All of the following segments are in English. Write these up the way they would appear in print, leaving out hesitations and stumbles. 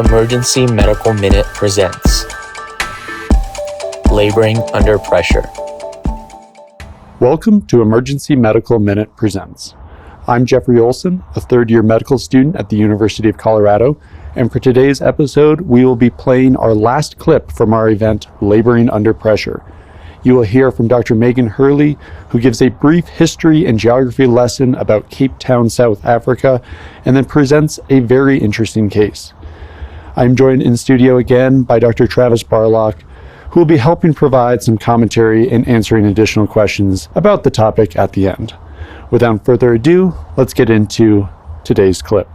Emergency Medical Minute presents Laboring Under Pressure. Welcome to Emergency Medical Minute presents. I'm Jeffrey Olson, a third-year medical student at the University of Colorado, and for today's episode, we will be playing our last clip from our event, Laboring Under Pressure. You will hear from Dr. Meghan Hurley, who gives a brief history and geography lesson about Cape Town, South Africa, and then presents a very interesting case. I'm joined in studio again by Dr. Travis Barlock, who will be helping provide some commentary and answering additional questions about the topic at the end. Without further ado, let's get into today's clip.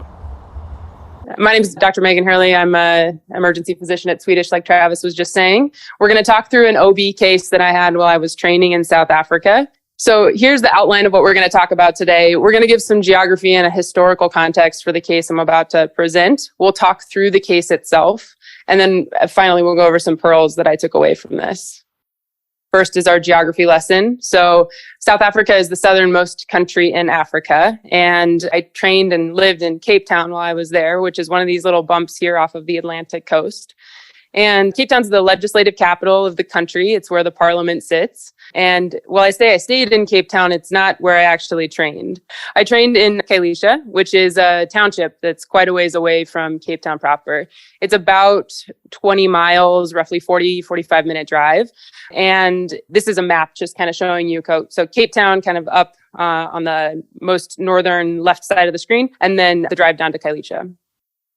My name is Dr. Meghan Hurley. I'm an emergency physician at Swedish, like Travis was just saying. We're going to talk through an OB case that I had while I was training in South Africa. So here's the outline of what we're going to talk about today. We're going to give some geography and a historical context for the case I'm about to present. We'll talk through the case itself. And then finally, we'll go over some pearls that I took away from this. First is our geography lesson. So South Africa is the southernmost country in Africa. And I trained and lived in Cape Town while I was there, which is one of these little bumps here off of the Atlantic coast. And Cape Town's the legislative capital of the country. It's where the parliament sits. And while I say I stayed in Cape Town, it's not where I actually trained. I trained in Khayelitsha, which is a township that's quite a ways away from Cape Town proper. It's about 20 miles, roughly 45-minute drive. And this is a map just kind of showing you. So Cape Town kind of up on the most northern left side of the screen, and then the drive down to Khayelitsha.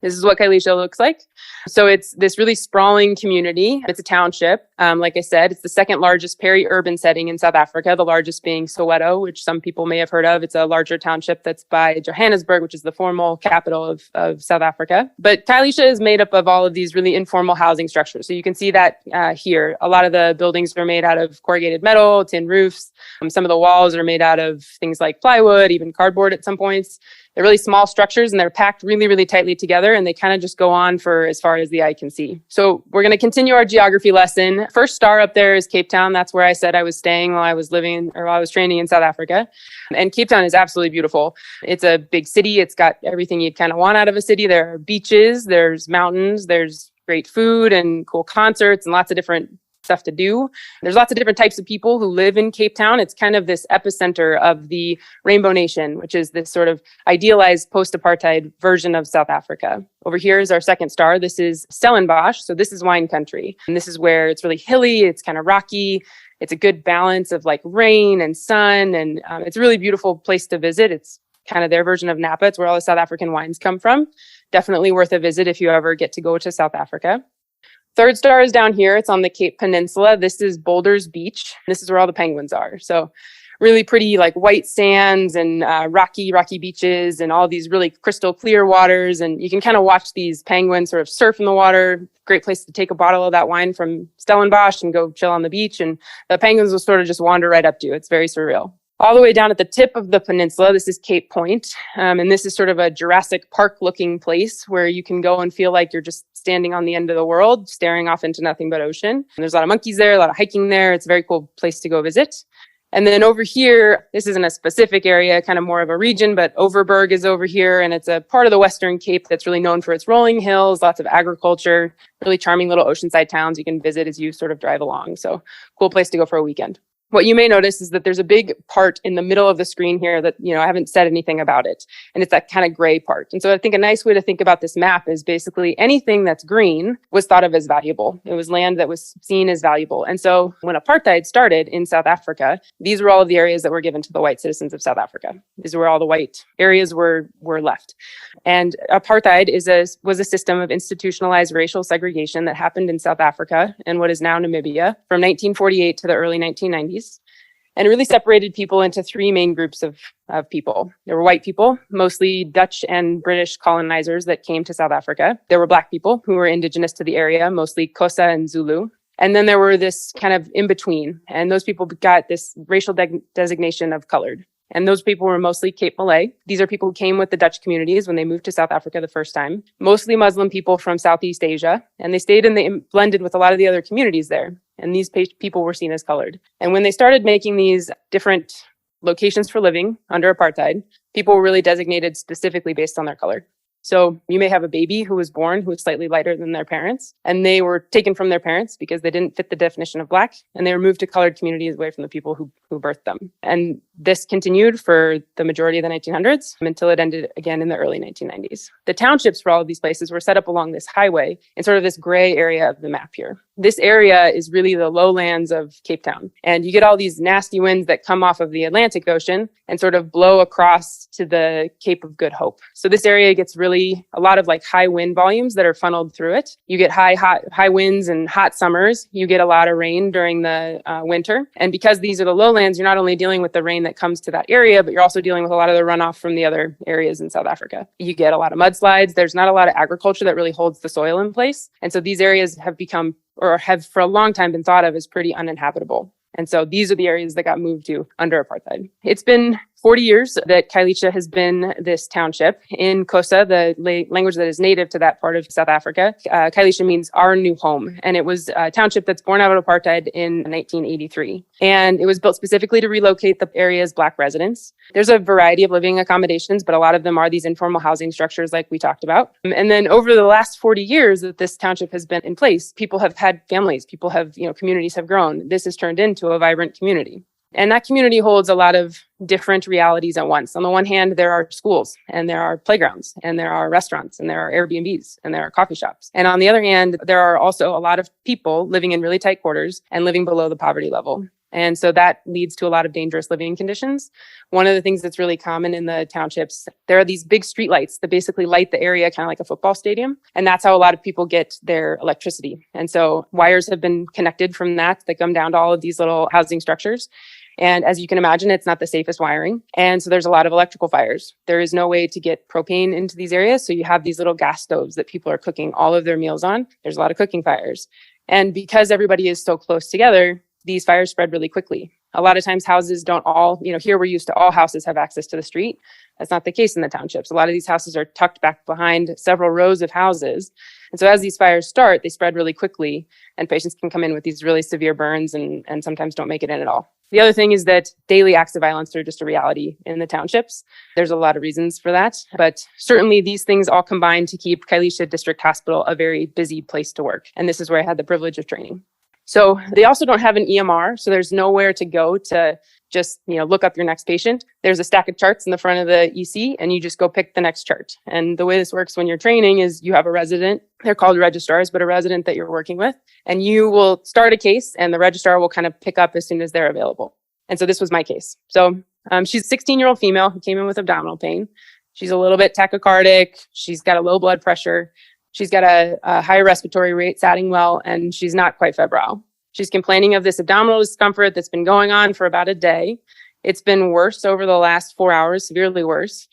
This is what Khayelitsha looks like. So it's this really sprawling community. It's a township. Like I said, it's the second largest peri-urban setting in South Africa, the largest being Soweto, which some people may have heard of. It's a larger township that's by Johannesburg, which is the formal capital of South Africa. But Khayelitsha is made up of all of these really informal housing structures. So you can see that here. A lot of the buildings are made out of corrugated metal, tin roofs. Some of the walls are made out of things like plywood, even cardboard at some points. They're really small structures and they're packed really, really tightly together, and they kind of just go on for as far as the eye can see. So we're going to continue our geography lesson. First star up there is Cape Town. That's where I said I was staying while I was training in South Africa. And Cape Town is absolutely beautiful. It's a big city. It's got everything you'd kind of want out of a city. There are beaches, there's mountains, there's great food and cool concerts and lots of different stuff to do. There's lots of different types of people who live in Cape Town. It's kind of this epicenter of the Rainbow Nation, which is this sort of idealized post-apartheid version of South Africa. Over here is our second star. This is Stellenbosch. So this is wine country. And this is where it's really hilly. It's kind of rocky. It's a good balance of like rain and sun. And it's a really beautiful place to visit. It's kind of their version of Napa. It's where all the South African wines come from. Definitely worth a visit if you ever get to go to South Africa. Third star is down here. It's on the Cape Peninsula. This is Boulders Beach. This is where all the penguins are. So really pretty like white sands and rocky beaches and all these really crystal clear waters. And you can kind of watch these penguins sort of surf in the water. Great place to take a bottle of that wine from Stellenbosch and go chill on the beach. And the penguins will sort of just wander right up to you. It's very surreal. All the way down at the tip of the peninsula, this is Cape Point. And this is sort of a Jurassic Park looking place where you can go and feel like you're just standing on the end of the world, staring off into nothing but ocean. And there's a lot of monkeys there, a lot of hiking there. It's a very cool place to go visit. And then over here, this isn't a specific area, kind of more of a region, but Overberg is over here. And it's a part of the Western Cape that's really known for its rolling hills, lots of agriculture, really charming little oceanside towns you can visit as you sort of drive along. So cool place to go for a weekend. What you may notice is that there's a big part in the middle of the screen here that, I haven't said anything about it. And it's that kind of gray part. And so I think a nice way to think about this map is basically anything that's green was thought of as valuable. It was land that was seen as valuable. And so when apartheid started in South Africa, these were all of the areas that were given to the white citizens of South Africa. These are where all the white areas were left. And apartheid was a system of institutionalized racial segregation that happened in South Africa and what is now Namibia from 1948 to the early 1990s. And it really separated people into three main groups of people. There were white people, mostly Dutch and British colonizers that came to South Africa. There were black people who were indigenous to the area, mostly Xhosa and Zulu. And then there were this kind of in-between. And those people got this racial designation of colored. And those people were mostly Cape Malay. These are people who came with the Dutch communities when they moved to South Africa the first time. Mostly Muslim people from Southeast Asia. And they stayed and they blended with a lot of the other communities there. And these people were seen as colored. And when they started making these different locations for living under apartheid, people were really designated specifically based on their color. So you may have a baby who was born who was slightly lighter than their parents, and they were taken from their parents because they didn't fit the definition of Black, and they were moved to colored communities away from the people who birthed them. And this continued for the majority of the 1900s until it ended again in the early 1990s. The townships for all of these places were set up along this highway in sort of this gray area of the map here. This area is really the lowlands of Cape Town. And you get all these nasty winds that come off of the Atlantic Ocean and sort of blow across to the Cape of Good Hope. So this area gets really a lot of like high wind volumes that are funneled through it. You get high winds and hot summers. You get a lot of rain during the winter. And because these are the lowlands, you're not only dealing with the rain that comes to that area, but you're also dealing with a lot of the runoff from the other areas in South Africa. You get a lot of mudslides. There's not a lot of agriculture that really holds the soil in place. And so these areas have become, or have for a long time been thought of as pretty uninhabitable. And so these are the areas that got moved to under apartheid. It's been 40 years that Khayelitsha has been this township. In Xhosa, the language that is native to that part of South Africa, Khayelitsha means our new home. And it was a township that's born out of apartheid in 1983. And it was built specifically to relocate the area's Black residents. There's a variety of living accommodations, but a lot of them are these informal housing structures like we talked about. And then over the last 40 years that this township has been in place, people have had families, people have, communities have grown. This has turned into a vibrant community. And that community holds a lot of different realities at once. On the one hand, there are schools and there are playgrounds and there are restaurants and there are Airbnbs and there are coffee shops. And on the other hand, there are also a lot of people living in really tight quarters and living below the poverty level. And so that leads to a lot of dangerous living conditions. One of the things that's really common in the townships, there are these big streetlights that basically light the area kind of like a football stadium. And that's how a lot of people get their electricity. And so wires have been connected from that come down to all of these little housing structures. And as you can imagine, it's not the safest wiring. And so there's a lot of electrical fires. There is no way to get propane into these areas. So you have these little gas stoves that people are cooking all of their meals on. There's a lot of cooking fires. And because everybody is so close together, these fires spread really quickly. A lot of times houses don't all, here we're used to all houses have access to the street. That's not the case in the townships. A lot of these houses are tucked back behind several rows of houses. And so as these fires start, they spread really quickly and patients can come in with these really severe burns and sometimes don't make it in at all. The other thing is that daily acts of violence are just a reality in the townships. There's a lot of reasons for that, but certainly these things all combine to keep Khayelitsha District Hospital a very busy place to work. And this is where I had the privilege of training. So they also don't have an EMR, so there's nowhere to go to just, look up your next patient. There's a stack of charts in the front of the EC and you just go pick the next chart. And the way this works when you're training is you have a resident, they're called registrars, but a resident that you're working with, and you will start a case and the registrar will kind of pick up as soon as they're available. And so this was my case. So she's a 16-year-old female who came in with abdominal pain. She's a little bit tachycardic. She's got a low blood pressure. She's got a high respiratory rate, satting well, and she's not quite febrile. She's complaining of this abdominal discomfort that's been going on for about a day. It's been worse over the last 4 hours, severely worse.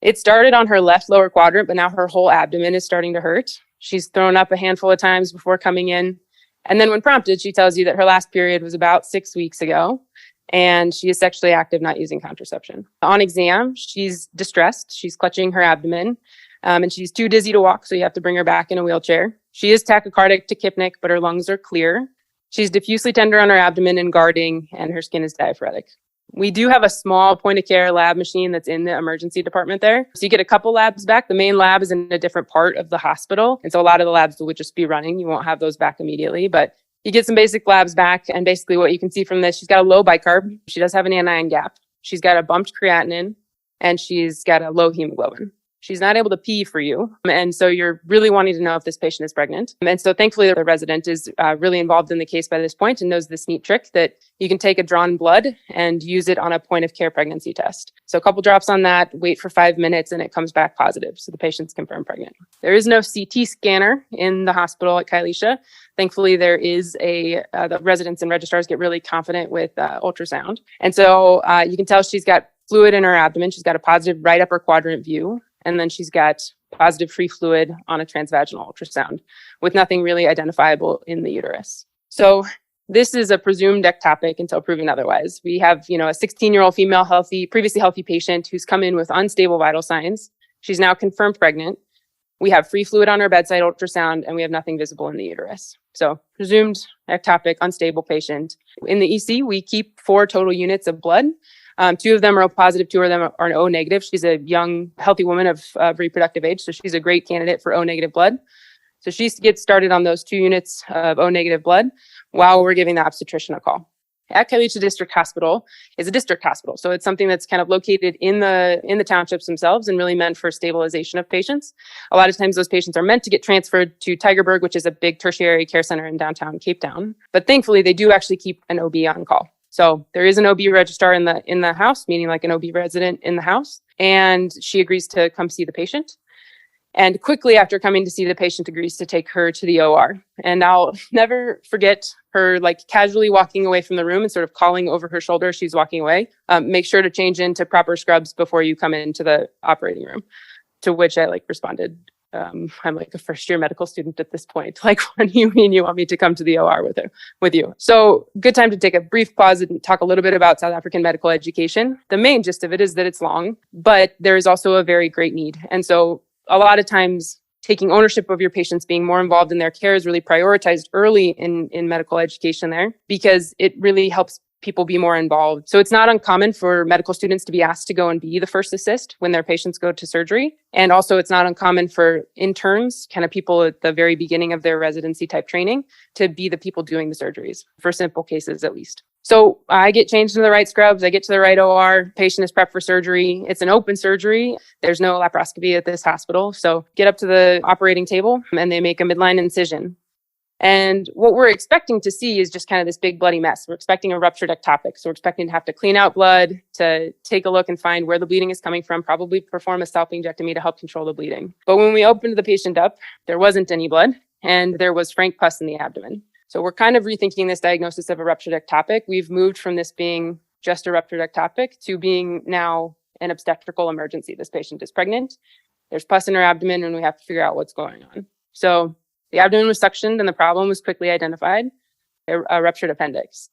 It started on her left lower quadrant, but now her whole abdomen is starting to hurt. She's thrown up a handful of times before coming in. And then when prompted, she tells you that her last period was about 6 weeks ago, and she is sexually active, not using contraception. On exam, she's distressed. She's clutching her abdomen. And she's too dizzy to walk, so you have to bring her back in a wheelchair. She is tachycardic, tachypnic, but her lungs are clear. She's diffusely tender on her abdomen and guarding, and her skin is diaphoretic. We do have a small point-of-care lab machine that's in the emergency department there. So you get a couple labs back. The main lab is in a different part of the hospital. And so a lot of the labs would just be running. You won't have those back immediately, but you get some basic labs back. And basically what you can see from this, she's got a low bicarb. She does have an anion gap. She's got a bumped creatinine, and she's got a low hemoglobin. She's not able to pee for you. And so you're really wanting to know if this patient is pregnant. And so thankfully, the resident is really involved in the case by this point and knows this neat trick that you can take a drawn blood and use it on a point of care pregnancy test. So a couple drops on that, wait for 5 minutes, and it comes back positive. So the patient's confirmed pregnant. There is no CT scanner in the hospital at Khayelitsha. Thankfully, there is the residents and registrars get really confident with ultrasound. And so you can tell she's got fluid in her abdomen. She's got a positive right upper quadrant view. And then she's got positive free fluid on a transvaginal ultrasound with nothing really identifiable in the uterus. So this is a presumed ectopic until proven otherwise. We have, a 16-year-old female previously healthy patient who's come in with unstable vital signs. She's now confirmed pregnant. We have free fluid on her bedside ultrasound, and we have nothing visible in the uterus. So presumed ectopic, unstable patient. In the EC, we keep 4 total units of blood. Two of them are O positive, two of them are O negative. She's a young, healthy woman of reproductive age, so she's a great candidate for O negative blood. So she gets started on those 2 units of O negative blood while we're giving the obstetrician a call. At Khayelitsha District Hospital is a district hospital. So it's something that's kind of located in the townships themselves and really meant for stabilization of patients. A lot of times those patients are meant to get transferred to Tygerberg, which is a big tertiary care center in downtown Cape Town. But thankfully, they do actually keep an OB on call. So there is an OB registrar in the house, meaning like an OB resident in the house, and she agrees to come see the patient. And quickly after coming to see the patient, agrees to take her to the OR. And I'll never forget her like casually walking away from the room and sort of calling over her shoulder as she's walking away. Make sure to change into proper scrubs before you come into the operating room. To which I responded, I'm like a first-year medical student at this point. Like, what do you mean you want me to come to the OR with you? So good time to take a brief pause and talk a little bit about South African medical education. The main gist of it is that it's long, but there is also a very great need. And so a lot of times taking ownership of your patients, being more involved in their care is really prioritized early in medical education there, because it really helps people be more involved. So it's not uncommon for medical students to be asked to go and be the first assist when their patients go to surgery. And also it's not uncommon for interns, kind of people at the very beginning of their residency type training, to be the people doing the surgeries, for simple cases at least. So I get changed into the right scrubs. I get to the right OR. Patient is prepped for surgery. It's an open surgery. There's no laparoscopy at this hospital. So get up to the operating table and they make a midline incision. And what we're expecting to see is just kind of this big bloody mess. We're expecting a ruptured ectopic. So we're expecting to have to clean out blood, to take a look and find where the bleeding is coming from, probably perform a salpingectomy to help control the bleeding. But when we opened the patient up, there wasn't any blood and there was frank pus in the abdomen. So we're kind of rethinking this diagnosis of a ruptured ectopic. We've moved from this being just a ruptured ectopic to being now an obstetrical emergency. This patient is pregnant. There's pus in her abdomen and we have to figure out what's going on. So the abdomen was suctioned and the problem was quickly identified, a ruptured appendix.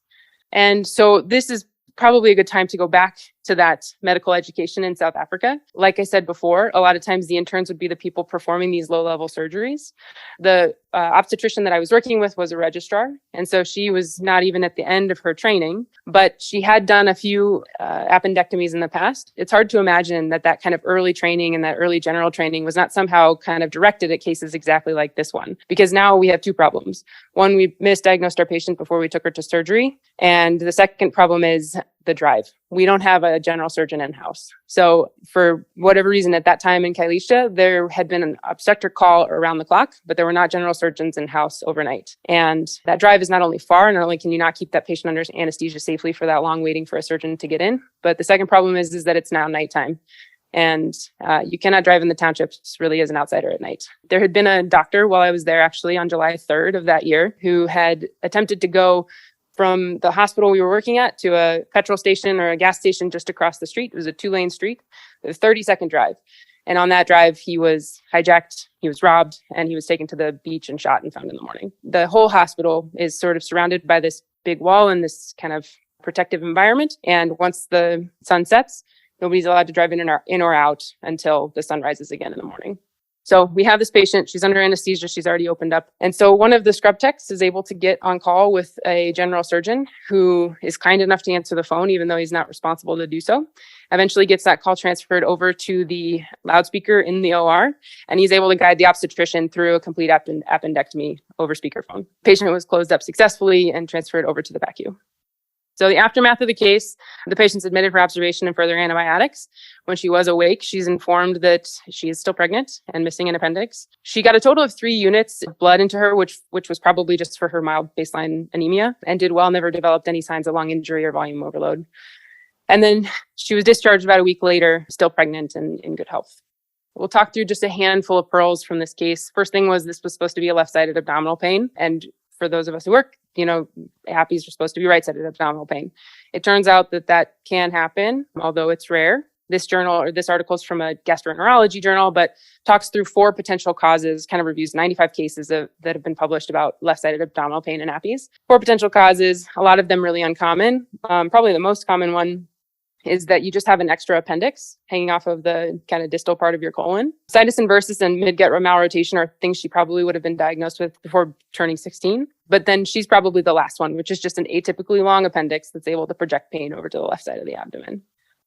And so this is probably a good time to go back to that medical education in South Africa. Like I said before, a lot of times the interns would be the people performing these low-level surgeries. The obstetrician that I was working with was a registrar, and so she was not even at the end of her training, but she had done a few appendectomies in the past. It's hard to imagine that kind of early training and that early general training was not somehow kind of directed at cases exactly like this one, because now we have 2 problems. One, we misdiagnosed our patient before we took her to surgery, and the second problem is the drive. We don't have a general surgeon in-house. So for whatever reason, at that time in Khayelitsha, there had been an obstetric call around the clock, but there were not general surgeons in-house overnight. And that drive is not only far, not only can you not keep that patient under anesthesia safely for that long waiting for a surgeon to get in, but the second problem is that it's now nighttime. And you cannot drive in the townships really as an outsider at night. There had been a doctor while I was there actually on July 3rd of that year who had attempted to go from the hospital we were working at to a petrol station or a gas station just across the street. It was a 2-lane street, a 30-second drive. And on that drive, he was hijacked, he was robbed, and he was taken to the beach and shot and found in the morning. The whole hospital is sort of surrounded by this big wall and this kind of protective environment. And once the sun sets, nobody's allowed to drive in or out until the sun rises again in the morning. So we have this patient, she's under anesthesia, she's already opened up. And so one of the scrub techs is able to get on call with a general surgeon who is kind enough to answer the phone, even though he's not responsible to do so. Eventually gets that call transferred over to the loudspeaker in the OR, and he's able to guide the obstetrician through a complete appendectomy over speakerphone. Patient was closed up successfully and transferred over to the PACU. So the aftermath of the case, the patient's admitted for observation and further antibiotics. When she was awake, she's informed that she is still pregnant and missing an appendix. She got a total of 3 units of blood into her, which was probably just for her mild baseline anemia, and did well, never developed any signs of lung injury or volume overload. And then she was discharged about a week later, still pregnant and in good health. We'll talk through just a handful of pearls from this case. First thing was this was supposed to be a left-sided abdominal pain. And for those of us who work, appies are supposed to be right-sided abdominal pain. It turns out that can happen, although it's rare. This article is from a gastroenterology journal, but talks through 4 potential causes, kind of reviews 95 cases that have been published about left-sided abdominal pain and appies. 4 potential causes, a lot of them really uncommon. Probably the most common one is that you just have an extra appendix hanging off of the kind of distal part of your colon. Situs inversus and mid-gut malrotation are things she probably would have been diagnosed with before turning 16. But then she's probably the last one, which is just an atypically long appendix that's able to project pain over to the left side of the abdomen.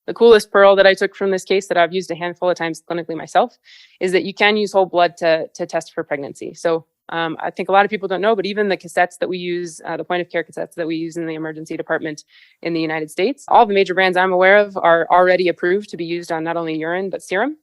The coolest pearl that I took from this case that I've used a handful of times clinically myself is that you can use whole blood to test for pregnancy. So I think a lot of people don't know, but even the cassettes that we use, the point of care cassettes that we use in the emergency department in the United States, all the major brands I'm aware of are already approved to be used on not only urine, but serum.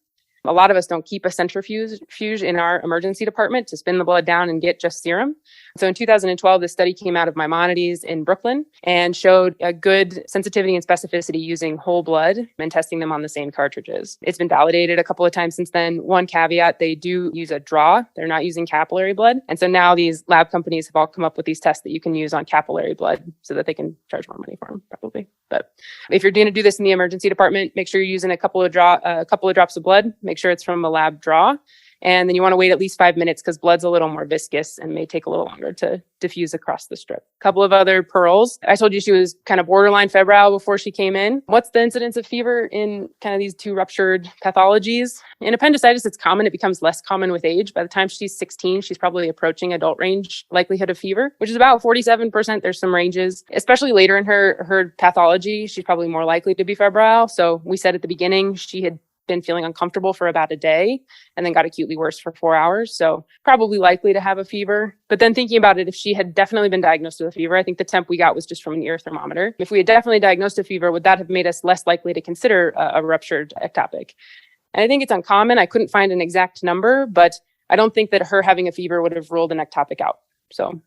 A lot of us don't keep a centrifuge in our emergency department to spin the blood down and get just serum. So in 2012, this study came out of Maimonides in Brooklyn and showed a good sensitivity and specificity using whole blood and testing them on the same cartridges. It's been validated a couple of times since then. One caveat, they do use a draw. They're not using capillary blood. And so now these lab companies have all come up with these tests that you can use on capillary blood so that they can charge more money for them, probably. But if you're going to do this in the emergency department, make sure you're using a couple of drops of blood. Make sure it's from a lab draw. And then you want to wait at least 5 minutes because blood's a little more viscous and may take a little longer to diffuse across the strip. A couple of other pearls. I told you she was kind of borderline febrile before she came in. What's the incidence of fever in kind of these two ruptured pathologies? In appendicitis, it's common. It becomes less common with age. By the time she's 16, she's probably approaching adult range likelihood of fever, which is about 47%. There's some ranges, especially later in her pathology. She's probably more likely to be febrile. So we said at the beginning, she had been feeling uncomfortable for about a day and then got acutely worse for 4 hours. So probably likely to have a fever. But then thinking about it, if she had definitely been diagnosed with a fever, I think the temp we got was just from an ear thermometer. If we had definitely diagnosed a fever, would that have made us less likely to consider a ruptured ectopic? And I think it's uncommon. I couldn't find an exact number, but I don't think that her having a fever would have ruled an ectopic out. So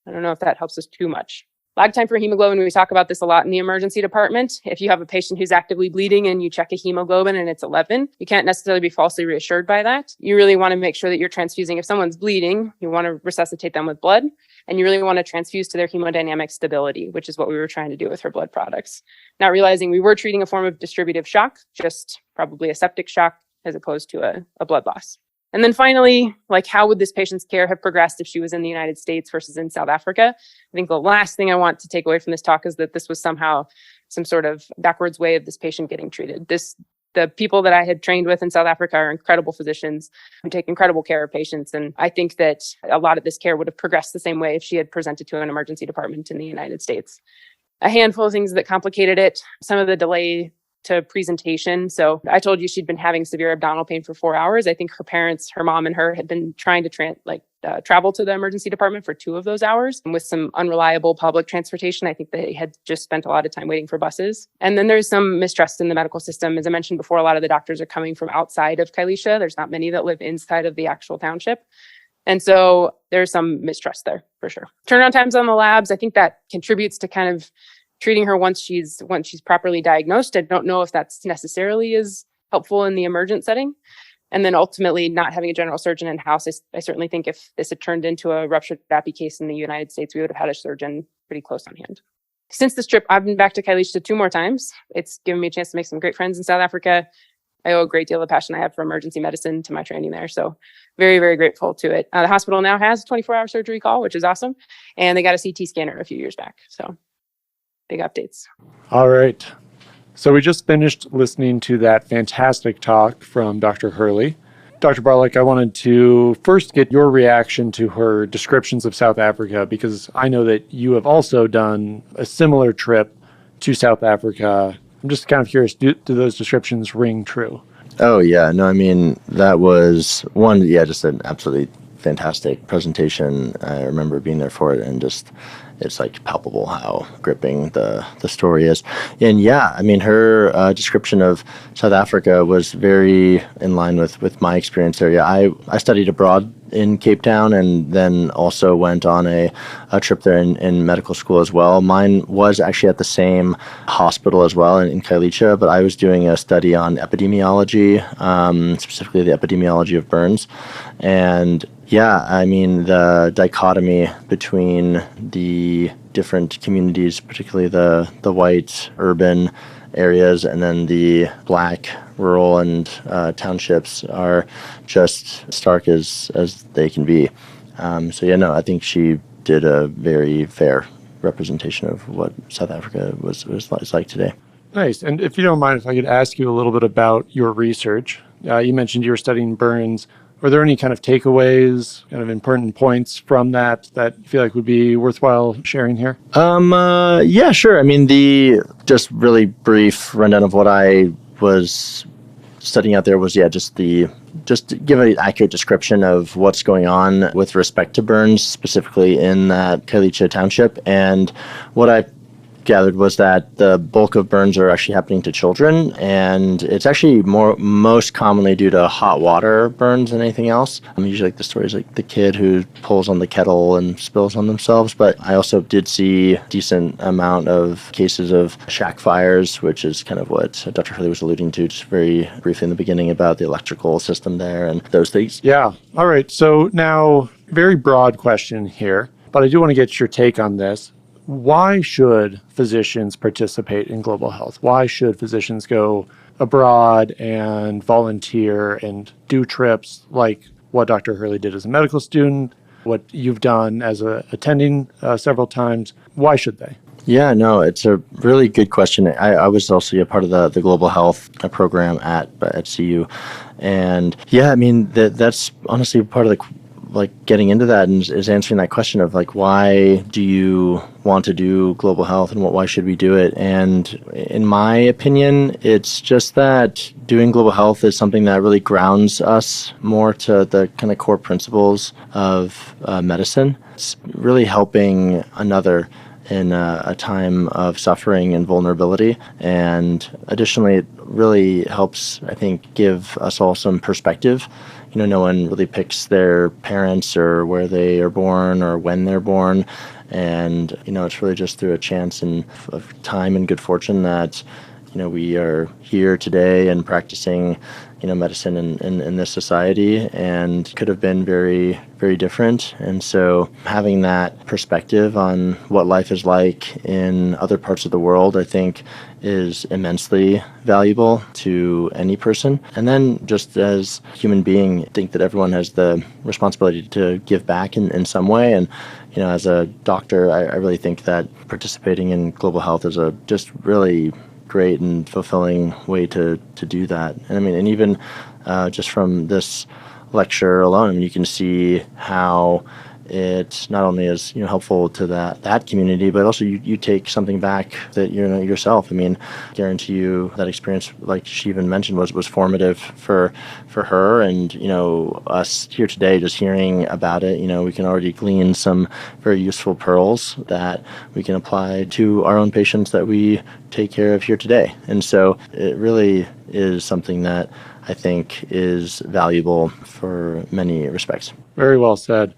I don't know if that helps us too much. Lag time for hemoglobin, we talk about this a lot in the emergency department. If you have a patient who's actively bleeding and you check a hemoglobin and it's 11, you can't necessarily be falsely reassured by that. You really want to make sure that you're transfusing. If someone's bleeding, you want to resuscitate them with blood, and you really want to transfuse to their hemodynamic stability, which is what we were trying to do with her blood products. Not realizing we were treating a form of distributive shock, just probably a septic shock as opposed to a blood loss. And then finally, like, how would this patient's care have progressed if she was in the United States versus in South Africa? I think the last thing I want to take away from this talk is that this was somehow some sort of backwards way of this patient getting treated. The people that I had trained with in South Africa are incredible physicians who take incredible care of patients. And I think that a lot of this care would have progressed the same way if she had presented to an emergency department in the United States. A handful of things that complicated it, some of the delay to presentation. So I told you she'd been having severe abdominal pain for 4 hours. I think her parents, her mom and her, had been trying to travel to the emergency department for 2 of those hours. And with some unreliable public transportation, I think they had just spent a lot of time waiting for buses. And then there's some mistrust in the medical system. As I mentioned before, a lot of the doctors are coming from outside of Khayelitsha. There's not many that live inside of the actual township. And so there's some mistrust there for sure. Turnaround times on the labs, I think that contributes to kind of treating her once she's properly diagnosed. I don't know if that's necessarily is helpful in the emergent setting. And then ultimately not having a general surgeon in-house. I certainly think if this had turned into a ruptured appy case in the United States, we would have had a surgeon pretty close on hand. Since this trip, I've been back to Khayelitsha 2 more times. It's given me a chance to make some great friends in South Africa. I owe a great deal of passion I have for emergency medicine to my training there. So very, very grateful to it. The hospital now has a 24-hour surgery call, which is awesome. And they got a CT scanner a few years back. So big updates. All right. So we just finished listening to that fantastic talk from Dr. Hurley. Dr. Barlock, I wanted to first get your reaction to her descriptions of South Africa, because I know that you have also done a similar trip to South Africa. I'm just kind of curious, do those descriptions ring true? Oh, yeah. No, I mean, that was one, just an absolutely fantastic presentation. I remember being there for it, and just it's like palpable how gripping the story is. And yeah, I mean, her description of South Africa was very in line with my experience there. Yeah, I studied abroad in Cape Town, and then also went on a trip there in medical school as well. Mine was actually at the same hospital as well in Khayelitsha, but I was doing a study on epidemiology, specifically the epidemiology of burns. And yeah, I mean, the dichotomy between the different communities, particularly the white urban areas and then the black rural and townships, are just stark as they can be. I think she did a very fair representation of what South Africa was like today. Nice. And if you don't mind, if I could ask you a little bit about your research. You mentioned you were studying burns Are there any kind of takeaways, kind of important points from that you feel like would be worthwhile sharing here? Yeah, sure. I mean, the just really brief rundown of what I was studying out there was, just to give an accurate description of what's going on with respect to burns, specifically in that Khayelitsha Township. And what I gathered was that the bulk of burns are actually happening to children, and it's actually most commonly due to hot water burns than anything else. Usually like the stories like the kid who pulls on the kettle and spills on themselves, but I also did see a decent amount of cases of shack fires, which is kind of what Dr. Hurley was alluding to just very briefly in the beginning about the electrical system there and those things. Yeah. All right. So now, very broad question here, but I do want to get your take on this. Why should physicians participate in global health? Why should physicians go abroad and volunteer and do trips like what Dr. Hurley did as a medical student, what you've done as attending several times? Why should they? Yeah, no, it's a really good question. I was also a part of the global health program at CU. And yeah, I mean, that's honestly part of getting into that and is answering that question of why do you want to do global health and why should we do it? And in my opinion, it's just that doing global health is something that really grounds us more to the kind of core principles of medicine. It's really helping another in a time of suffering and vulnerability. And additionally, it really helps, I think, give us all some perspective. No one really picks their parents or where they are born or when they're born. And, it's really just through a chance and of time and good fortune that, we are here today and practicing, medicine in this society, and could have been very, very different. And so having that perspective on what life is like in other parts of the world, I think, is immensely valuable to any person. And then just as a human being, I think that everyone has the responsibility to give back in some way. And, as a doctor, I really think that participating in global health is a just really great and fulfilling way to do that. And I mean, and even just from this lecture alone, you can see how it not only is helpful to that community, but also you take something back that yourself. I mean, I guarantee you that experience, like she even mentioned, was formative for her, and us here today, just hearing about it, we can already glean some very useful pearls that we can apply to our own patients that we take care of here today. And so it really is something that I think is valuable for many respects. Very well said.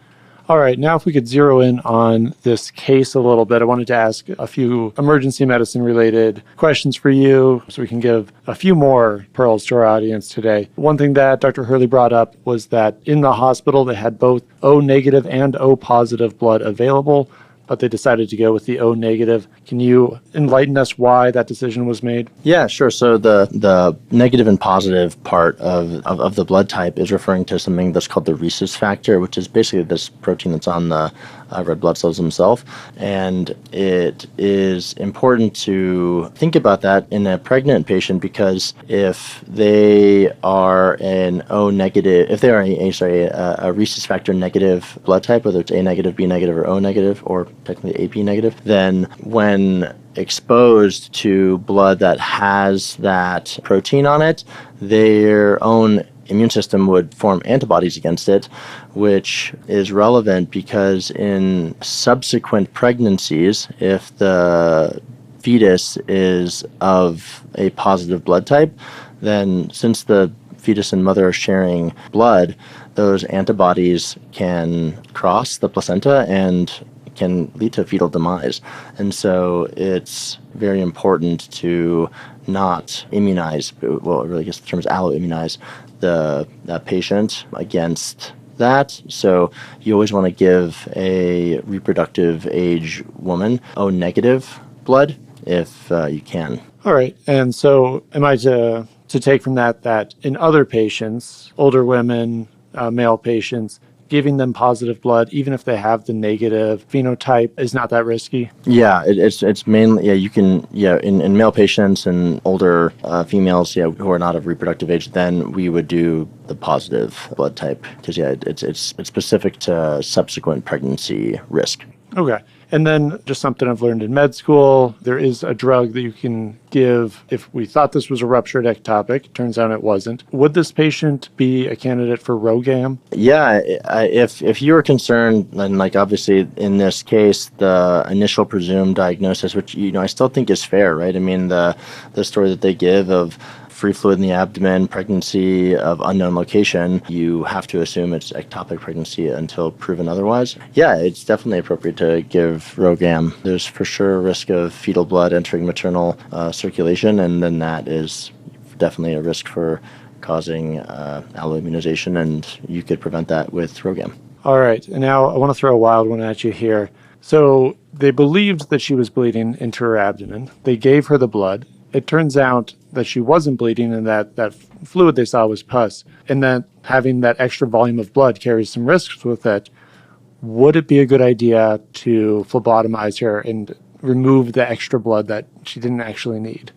All right, now if we could zero in on this case a little bit, I wanted to ask a few emergency medicine related questions for you so we can give a few more pearls to our audience today. One thing that Dr. Hurley brought up was that in the hospital they had both O negative and O positive blood available, but they decided to go with the O negative. Can you enlighten us why that decision was made? Yeah, sure. So the negative and positive part of the blood type is referring to something that's called the rhesus factor, which is basically this protein that's on the red blood cells themselves. And it is important to think about that in a pregnant patient, because if they are an O negative, if they are a rhesus factor negative blood type, whether it's A negative, B negative, or O negative, or technically AB negative, then when exposed to blood that has that protein on it, their own immune system would form antibodies against it, which is relevant because in subsequent pregnancies, if the fetus is of a positive blood type, then since the fetus and mother are sharing blood, those antibodies can cross the placenta and can lead to fetal demise. And so it's very important to not immunize, well, really, I guess the term is alloimmunize that patient against that. So you always want to give a reproductive age woman O negative blood if you can. All right. And so am I to take from that in other patients, older women, male patients, giving them positive blood, even if they have the negative phenotype, is not that risky? Yeah, it's mainly, you can, in male patients and older females, who are not of reproductive age, then we would do the positive blood type because, it's specific to subsequent pregnancy risk. Okay. And then just something I've learned in med school, there is a drug that you can give if we thought this was a ruptured ectopic. Turns out it wasn't. Would this patient be a candidate for RhoGAM? Yeah, if you were concerned, then obviously in this case, the initial presumed diagnosis, which, I still think is fair, right? I mean, the story that they give of free fluid in the abdomen, pregnancy of unknown location, you have to assume it's ectopic pregnancy until proven otherwise. Yeah, it's definitely appropriate to give RhoGAM. There's for sure a risk of fetal blood entering maternal circulation, and then that is definitely a risk for causing alloimmunization, and you could prevent that with RhoGAM. All right, and now I want to throw a wild one at you here. So they believed that she was bleeding into her abdomen. They gave her the blood. It turns out that she wasn't bleeding and that fluid they saw was pus, and that having that extra volume of blood carries some risks with it. Would it be a good idea to phlebotomize her and remove the extra blood that she didn't actually need?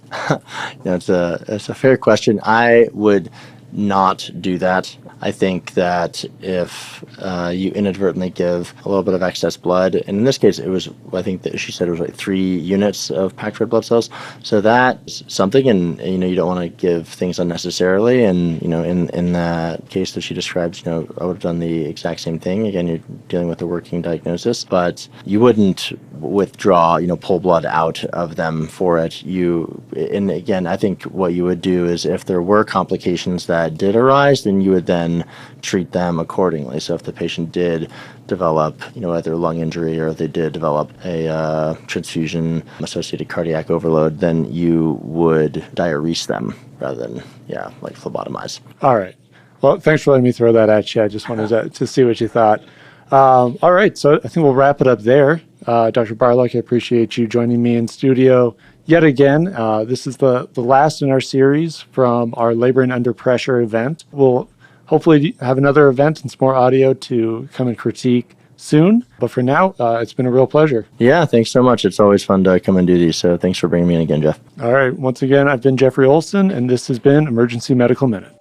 It's a fair question. I would not do that. I think that if you inadvertently give a little bit of excess blood, and in this case, it was, I think that she said it was 3 units of packed red blood cells. So that's something, and you don't want to give things unnecessarily. And in that case that she describes, I would have done the exact same thing. Again, you're dealing with a working diagnosis, but you wouldn't withdraw, pull blood out of them for it. And again, I think what you would do is if there were complications that did arise, then you would then treat them accordingly. So if the patient did develop, either lung injury or they did develop a transfusion associated cardiac overload, then you would diurese them rather than, phlebotomize. All right. Well, thanks for letting me throw that at you. I just wanted to see what you thought. All right. So I think we'll wrap it up there. Dr. Barlock, I appreciate you joining me in studio yet again. This is the last in our series from our Laboring Under Pressure event. We'll hopefully have another event and some more audio to come and critique soon. But for now, it's been a real pleasure. Yeah, thanks so much. It's always fun to come and do these. So thanks for bringing me in again, Jeff. All right. Once again, I've been Jeffrey Olson, and this has been Emergency Medical Minute.